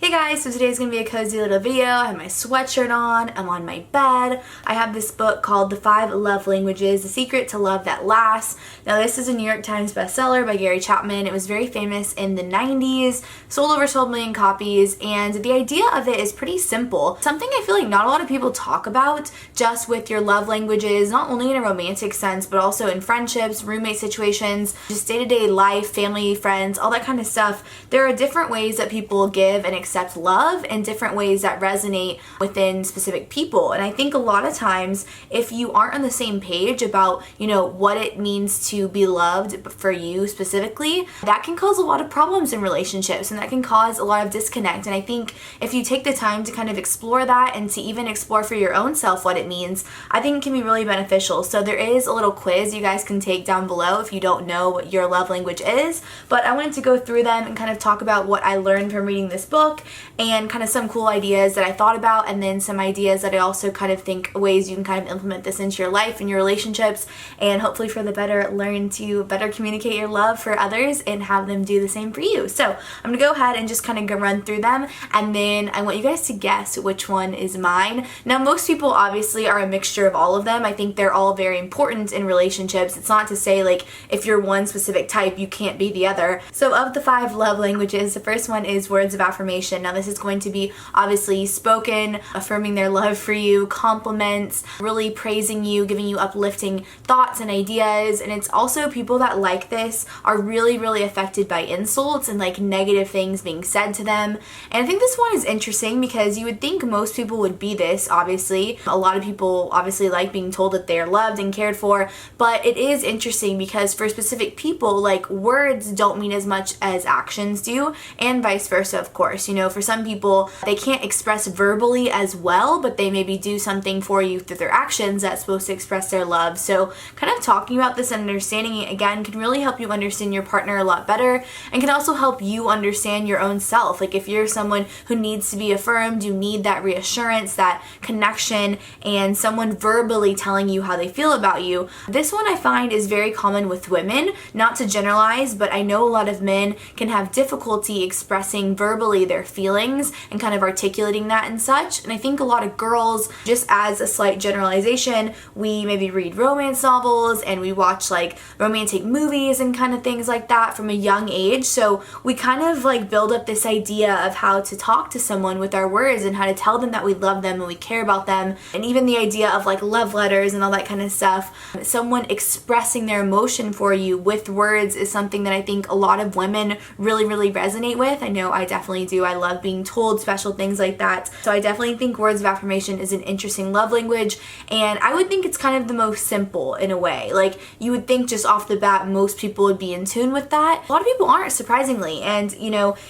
Hey guys, so today's gonna be a cozy little video. I have my sweatshirt on, I'm on my bed. I have this book called The 5 Love Languages, The Secret to Love That Lasts. Now this is a New York Times bestseller by Gary Chapman. It was very famous in the 90s, sold over 12 million copies, and the idea of it is pretty simple. Something I feel like not a lot of people talk about just with your love languages, not only in a romantic sense, but also in friendships, roommate situations, just day-to-day life, family, friends, all that kind of stuff. There are different ways that people give and accept love and different ways that resonate within specific people. And I think a lot of times if you aren't on the same page about, what it means to be loved for you specifically, that can cause a lot of problems in relationships and that can cause a lot of disconnect. And I think if you take the time to kind of explore that and to even explore for your own self what it means, I think it can be really beneficial. So there is a little quiz you guys can take down below if you don't know what your love language is, but I wanted to go through them and kind of talk about what I learned from reading this book and kind of some cool ideas that I thought about, and then some ideas that I also kind of think ways you can kind of implement this into your life and your relationships, and hopefully for the better learn to better communicate your love for others and have them do the same for you. So I'm gonna go ahead and just kind of run through them, and then I want you guys to guess which one is mine. Now most people obviously are a mixture of all of them. I think they're all very important in relationships. It's not to say like if you're one specific type you can't be the other. So of the 5 love languages, the first one is words of affirmation. Now this is going to be obviously spoken, affirming their love for you, compliments, really praising you, giving you uplifting thoughts and ideas. And it's also people that like this are really affected by insults and like negative things being said to them. And I think this one is interesting because you would think most people would be this, obviously. A lot of people obviously like being told that they're loved and cared for, but it is interesting because for specific people, like words don't mean as much as actions do, and vice versa, of course. For some people, they can't express verbally as well, but they maybe do something for you through their actions that's supposed to express their love. So kind of talking about this and understanding it again can really help you understand your partner a lot better, and can also help you understand your own self. Like if you're someone who needs to be affirmed, you need that reassurance, that connection, and someone verbally telling you how they feel about you. This one I find is very common with women, not to generalize, but I know a lot of men can have difficulty expressing verbally their feelings and kind of articulating that and such. And I think a lot of girls, just as a slight generalization, we maybe read romance novels and we watch like romantic movies and kind of things like that from a young age. So we kind of like build up this idea of how to talk to someone with our words and how to tell them that we love them and we care about them. And even the idea of like love letters and all that kind of stuff. Someone expressing their emotion for you with words is something that I think a lot of women really resonate with. I know I definitely do. I love being told special things like that. So I definitely think words of affirmation is an interesting love language, and I would think it's kind of the most simple in a way. Like you would think just off the bat most people would be in tune with that. A lot of people aren't, surprisingly, and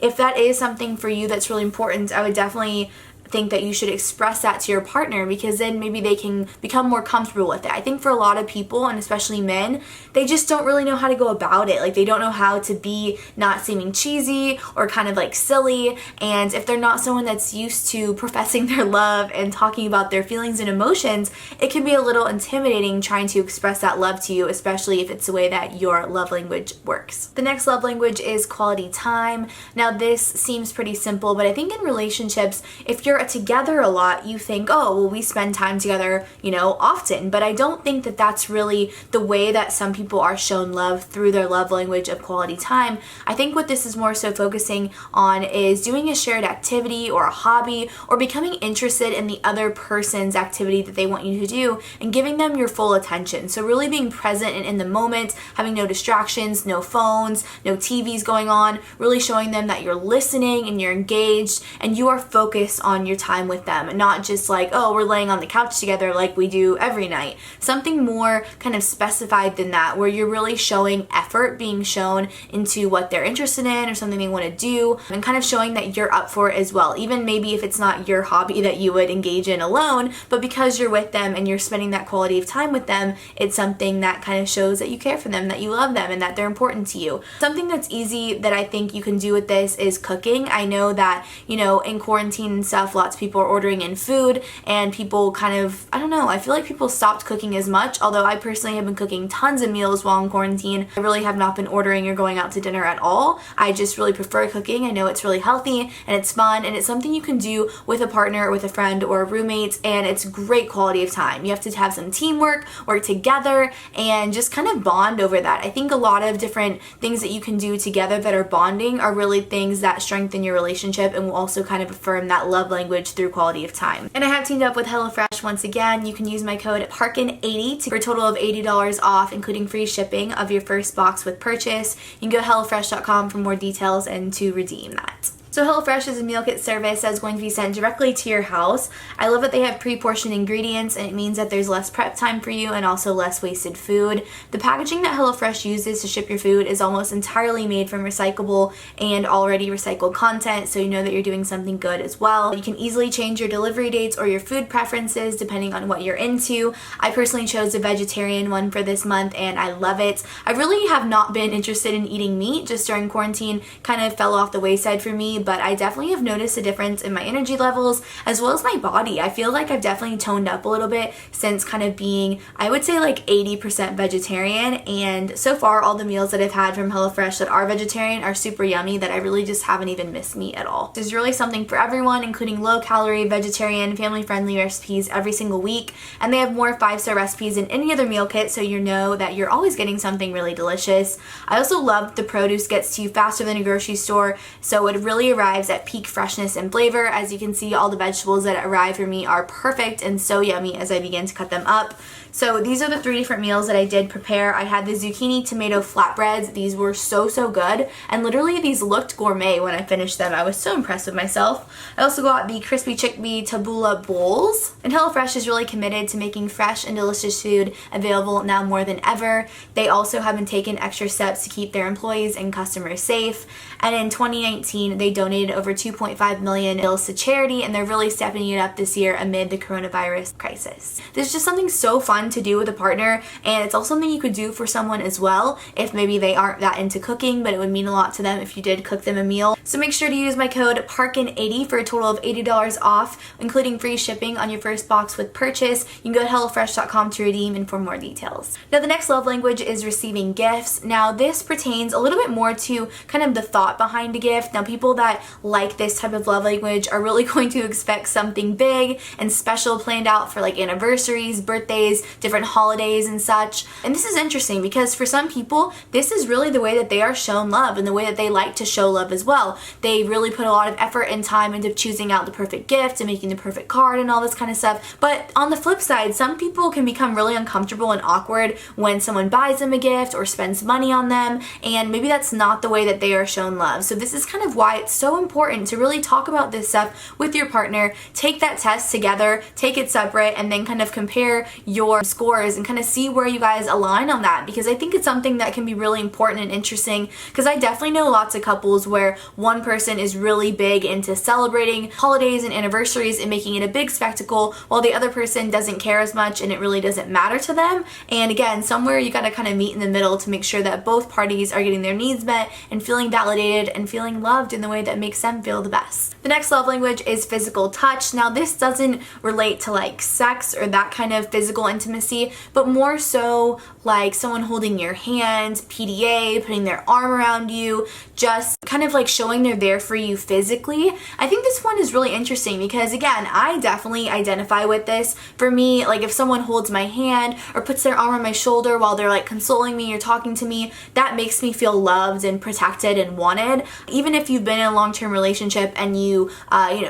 if that is something for you that's really important, I would definitely think that you should express that to your partner, because then maybe they can become more comfortable with it. I think for a lot of people, and especially men, they just don't really know how to go about it. Like they don't know how to be not seeming cheesy or kind of like silly, and if they're not someone that's used to professing their love and talking about their feelings and emotions, it can be a little intimidating trying to express that love to you, especially if it's the way that your love language works. The next love language is quality time. Now this seems pretty simple, but I think in relationships, if you're together a lot, you think, oh, well, we spend time together, often. But I don't think that that's really the way that some people are shown love through their love language of quality time. I think what this is more so focusing on is doing a shared activity or a hobby, or becoming interested in the other person's activity that they want you to do and giving them your full attention. So really being present and in the moment, having no distractions, no phones, no TVs going on, really showing them that you're listening and you're engaged and you are focused on your time with them, not just like, oh, we're laying on the couch together like we do every night. Something more kind of specified than that, where you're really showing effort being shown into what they're interested in or something they want to do, and kind of showing that you're up for it as well. Even maybe if it's not your hobby that you would engage in alone, but because you're with them and you're spending that quality of time with them, it's something that kind of shows that you care for them, that you love them, and that they're important to you. Something that's easy that I think you can do with this is cooking. I know that, in quarantine and stuff, lots of people are ordering in food, and people kind of, I don't know, I feel like people stopped cooking as much, although I personally have been cooking tons of meals while in quarantine. I really have not been ordering or going out to dinner at all. I just really prefer cooking. I know it's really healthy and it's fun, and it's something you can do with a partner, with a friend, or a roommate, and it's great quality of time. You have to have some teamwork, work together, and just kind of bond over that. I think a lot of different things that you can do together that are bonding are really things that strengthen your relationship and will also kind of affirm that love language through quality of time. And I have teamed up with HelloFresh once again. You can use my code Parken80 for a total of $80 off, including free shipping of your first box with purchase. You can go to HelloFresh.com for more details and to redeem that. So HelloFresh is a meal kit service that's going to be sent directly to your house. I love that they have pre-portioned ingredients, and it means that there's less prep time for you and also less wasted food. The packaging that HelloFresh uses to ship your food is almost entirely made from recyclable and already recycled content, so you know that you're doing something good as well. You can easily change your delivery dates or your food preferences depending on what you're into. I personally chose a vegetarian one for this month, and I love it. I really have not been interested in eating meat, just during quarantine kind of fell off the wayside for me, but I definitely have noticed a difference in my energy levels as well as my body. I feel like I've definitely toned up a little bit since kind of being, I would say, like 80% vegetarian, and so far all the meals that I've had from HelloFresh that are vegetarian are super yummy that I really just haven't even missed meat at all. There's really something for everyone, including low-calorie, vegetarian, family-friendly recipes every single week, and they have more 5-star recipes than any other meal kit, so you know that you're always getting something really delicious. I also love the produce gets to you faster than a grocery store, so it really arrives at peak freshness and flavor. As you can see, all the vegetables that arrive for me are perfect and so yummy as I begin to cut them up. So these are the 3 different meals that I did prepare. I had the zucchini tomato flatbreads. These were so good, and literally these looked gourmet when I finished them. I was so impressed with myself. I also got the crispy chickpea tabbouleh bowls, and HelloFresh is really committed to making fresh and delicious food available now more than ever. They also have been taking extra steps to keep their employees and customers safe, and in 2019 they donated over 2.5 million meals to charity, and they're really stepping it up this year amid the coronavirus crisis. There's just something so fun to do with a partner, and it's also something you could do for someone as well if maybe they aren't that into cooking, but it would mean a lot to them if you did cook them a meal. So make sure to use my code Parken80 for a total of $80 off, including free shipping on your first box with purchase. You can go to HelloFresh.com to redeem and for more details. Now the next love language is receiving gifts. Now this pertains a little bit more to kind of the thought behind a gift. Now people that like this type of love language are really going to expect something big and special planned out for like anniversaries, birthdays, different holidays and such. And this is interesting because for some people, this is really the way that they are shown love and the way that they like to show love as well. They really put a lot of effort and time into choosing out the perfect gift and making the perfect card and all this kind of stuff. But on the flip side, some people can become really uncomfortable and awkward when someone buys them a gift or spends money on them, and maybe that's not the way that they are shown love. So this is kind of why it's so important to really talk about this stuff with your partner, take that test together, take it separate, and then kind of compare your scores and kind of see where you guys align on that, because I think it's something that can be really important and interesting, because I definitely know lots of couples where one person is really big into celebrating holidays and anniversaries and making it a big spectacle, while the other person doesn't care as much and it really doesn't matter to them. And again, somewhere you gotta kind of meet in the middle to make sure that both parties are getting their needs met and feeling validated and feeling loved in the way that makes them feel the best. The next love language is physical touch. Now this doesn't relate to like sex or that kind of physical intimacy, but more so like someone holding your hand, PDA, putting their arm around you, just kind of like showing they're there for you physically. I think this one is really interesting because again, I definitely identify with this. For me, like if someone holds my hand or puts their arm on my shoulder while they're like consoling me or talking to me, that makes me feel loved and protected and wanted. Even if you've been in a long-term relationship and you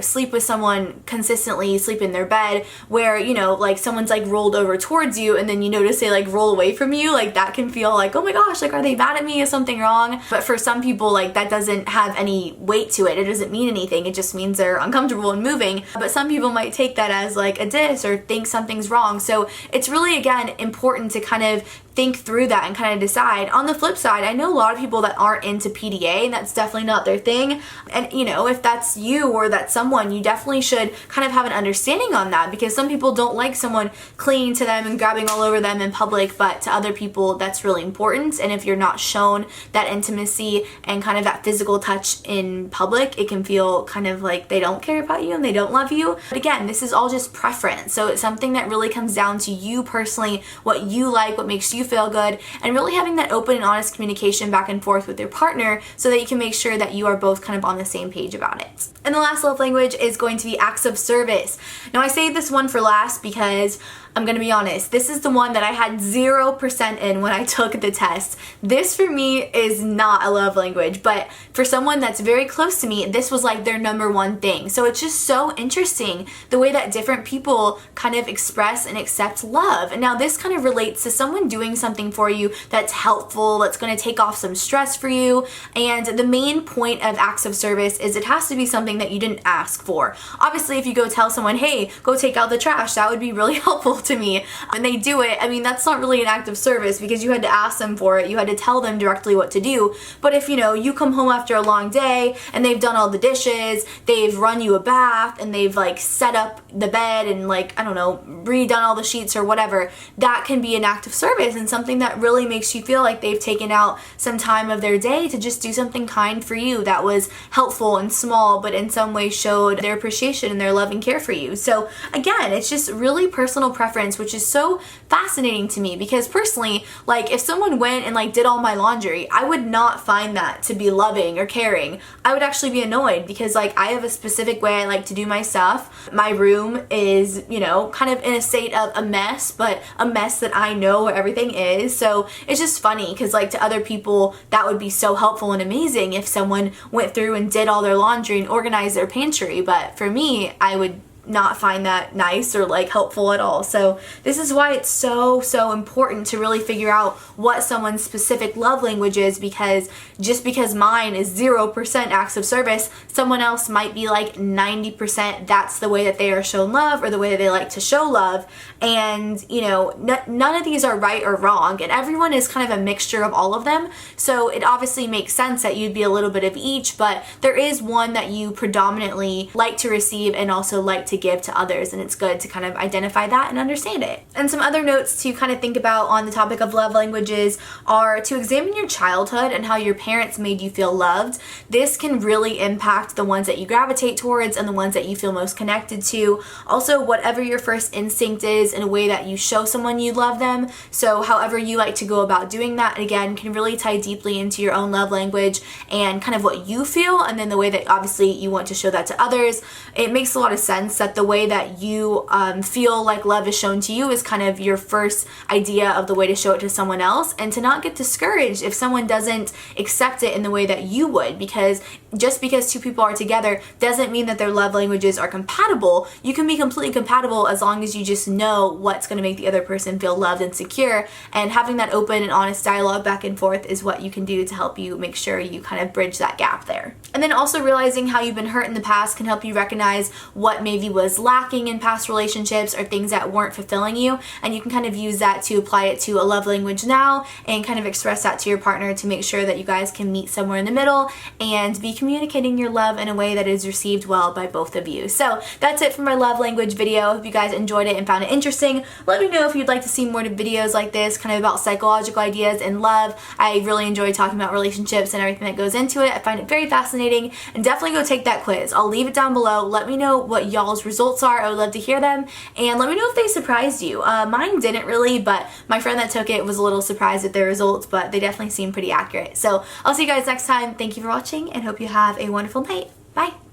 sleep with someone consistently, sleep in their bed, where like someone's like rolled over towards you and then you notice they like roll away from you, like that can feel like, oh my gosh, like are they mad at me? Is something wrong? But for some people, like that doesn't have any weight to it. It doesn't mean anything. It just means they're uncomfortable and moving. But some people might take that as like a diss or think something's wrong. So it's really, again, important to kind of think through that and kind of decide. On the flip side, I know a lot of people that aren't into PDA, and that's definitely not their thing. And you know, if that's you or that's someone, you definitely should kind of have an understanding on that, because some people don't like someone clinging to them and grabbing all over them in public, but to other people that's really important. And if you're not shown that intimacy and kind of that physical touch in public, it can feel kind of like they don't care about you and they don't love you. But again, this is all just preference. So it's something that really comes down to you personally, what you like, what makes you feel good, and really having that open and honest communication back and forth with your partner so that you can make sure that you are both kind of on the same page about it. And the last love language is going to be acts of service. Now I saved this one for last because I'm gonna be honest, this is the one that I had 0% in when I took the test. This for me is not a love language, but for someone that's very close to me, this was like their number one thing. So it's just so interesting the way that different people kind of express and accept love. And now this kind of relates to someone doing something for you that's helpful, that's gonna take off some stress for you. And the main point of acts of service is it has to be something that you didn't ask for. Obviously, if you go tell someone, hey, go take out the trash, that would be really helpful to me, and they do it, I mean, that's not really an act of service because you had to ask them for it, you had to tell them directly what to do. But if, you know, you come home after a long day and they've done all the dishes, they've run you a bath, and they've like set up the bed and like, I don't know, redone all the sheets or whatever, that can be an act of service and something that really makes you feel like they've taken out some time of their day to just do something kind for you that was helpful and small, but in some way showed their appreciation and their love and care for you. So again, it's just really personal preference, which is so fascinating to me because personally, like if someone went and like did all my laundry, I would not find that to be loving or caring. I would actually be annoyed because like I have a specific way I like to do my stuff. My room is, you know, kind of in a state of a mess, but a mess that I know where everything is. So it's just funny because like to other people that would be so helpful and amazing if someone went through and did all their laundry and organized their pantry, but for me, I would not find that nice or like helpful at all. So this is why it's so important to really figure out what someone's specific love language is, because just because mine is 0% acts of service, someone else might be like 90% that's the way that they are shown love or the way that they like to show love. And you know, none of these are right or wrong, and everyone is kind of a mixture of all of them. So it obviously makes sense that you'd be a little bit of each, but there is one that you predominantly like to receive and also like to give to others, and it's good to kind of identify that and understand it. And some other notes to kind of think about on the topic of love languages are to examine your childhood and how your parents made you feel loved. This can really impact the ones that you gravitate towards and the ones that you feel most connected to. Also, whatever your first instinct is in a way that you show someone you love them. So however you like to go about doing that, again, can really tie deeply into your own love language and kind of what you feel, and then the way that obviously you want to show that to others. It makes a lot of sense that the way that you feel like love is shown to you is kind of your first idea of the way to show it to someone else, and to not get discouraged if someone doesn't accept it in the way that you would, because just because two people are together doesn't mean that their love languages are compatible. You can be completely compatible as long as you just know what's going to make the other person feel loved and secure, and having that open and honest dialogue back and forth is what you can do to help you make sure you kind of bridge that gap there. And then also realizing how you've been hurt in the past can help you recognize what maybe was lacking in past relationships or things that weren't fulfilling you, and you can kind of use that to apply it to a love language now and kind of express that to your partner to make sure that you guys can meet somewhere in the middle and be communicating your love in a way that is received well by both of you. So that's it for my love language video. If you guys enjoyed it and found it interesting, let me know if you'd like to see more videos like this, kind of about psychological ideas and love. I really enjoy talking about relationships and everything that goes into it. I find it very fascinating, and definitely go take that quiz. I'll leave it down below. Let me know what y'all's results are. I would love to hear them, and let me know if they surprised you. Mine didn't really, but my friend that took it was a little surprised at their results, but they definitely seem pretty accurate. So I'll see you guys next time. Thank you for watching and hope you have a wonderful night. Bye.